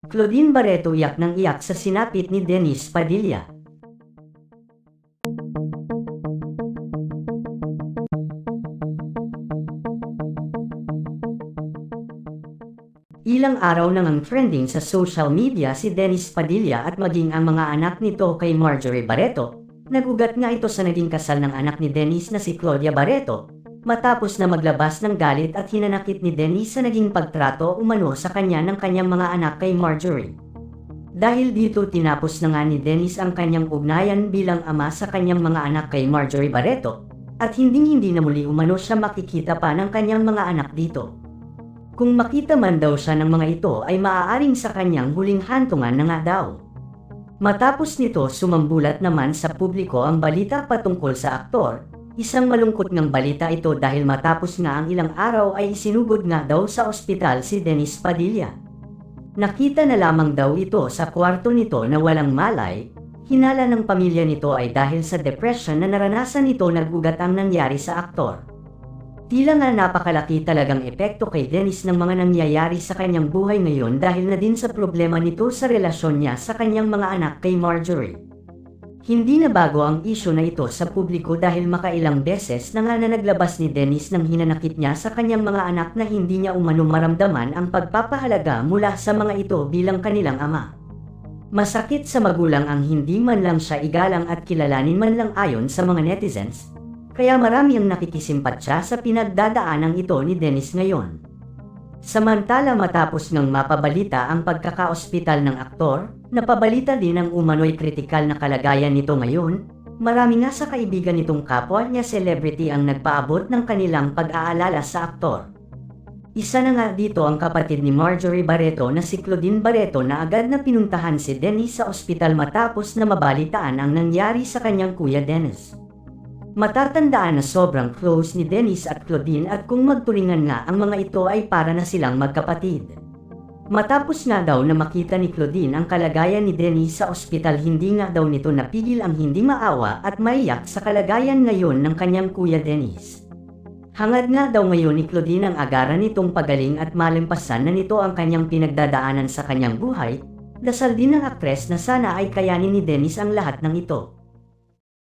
Claudine Barreto iyak ng iyak sa sinapit ni Dennis Padilla. Ilang araw nang ang trending sa social media si Dennis Padilla at maging ang mga anak nito kay Marjorie Barreto. Nagugat nga ito sa naging kasal ng anak ni Dennis na si Claudia Barreto, matapos na maglabas ng galit at hinanakit ni Dennis sa naging pagtrato umano sa kanya ng kanyang mga anak kay Marjorie. Dahil dito tinapos na nga ni Dennis ang kanyang ugnayan bilang ama sa kanyang mga anak kay Marjorie Barreto, at hindi na muli umano siya makikita pa ng kanyang mga anak dito. Kung makita man daw siya ng mga ito ay maaaring sa kanyang huling hantungan na nga daw. Matapos nito sumambulat naman sa publiko ang balita patungkol sa aktor. Isang malungkot ngang balita ito dahil matapos nga ang ilang araw ay isinugod nga daw sa ospital si Dennis Padilla. Nakita na lamang daw ito sa kwarto nito na walang malay. Hinala ng pamilya nito ay dahil sa depression na naranasan nito nagugat ang nangyari sa aktor. Tila nga napakalaki talagang epekto kay Dennis ng mga nangyayari sa kanyang buhay ngayon dahil na din sa problema nito sa relasyon niya sa kanyang mga anak kay Marjorie. Hindi na bago ang isyu na ito sa publiko dahil makailang beses na nga na naglabas ni Dennis nang hinanakit niya sa kanyang mga anak na hindi niya umano maramdaman ang pagpapahalaga mula sa mga ito bilang kanilang ama. Masakit sa magulang ang hindi man lang siya igalang at kilalanin man lang ayon sa mga netizens. Kaya marami ang nakikisimpatya sa pinagdadaanang ito ni Dennis ngayon. Samantala matapos ngang mapabalita ang pagkakaospital ng aktor, napabalita din ang umano'y kritikal na kalagayan nito ngayon. Marami nga sa kaibigan nitong kapwa niya celebrity ang nagpaabot ng kanilang pag-aalala sa aktor. Isa na nga dito ang kapatid ni Marjorie Barreto na si Claudine Barreto na agad na pinuntahan si Dennis sa ospital matapos na mabalitaan ang nangyari sa kanyang kuya Dennis. Matatandaan na sobrang close ni Dennis at Claudine at kung magturingan nga ang mga ito ay para na silang magkapatid. Matapos nga daw na makita ni Claudine ang kalagayan ni Dennis sa ospital hindi nga daw nito napigil ang hindi maawa at maiyak sa kalagayan ngayon ng kanyang kuya Dennis. Hangad nga daw ngayon ni Claudine ang agaran nitong pagaling at malimpasan na nito ang kanyang pinagdadaanan sa kanyang buhay. Dasal din ng aktres na sana ay kayanin ni Dennis ang lahat ng ito.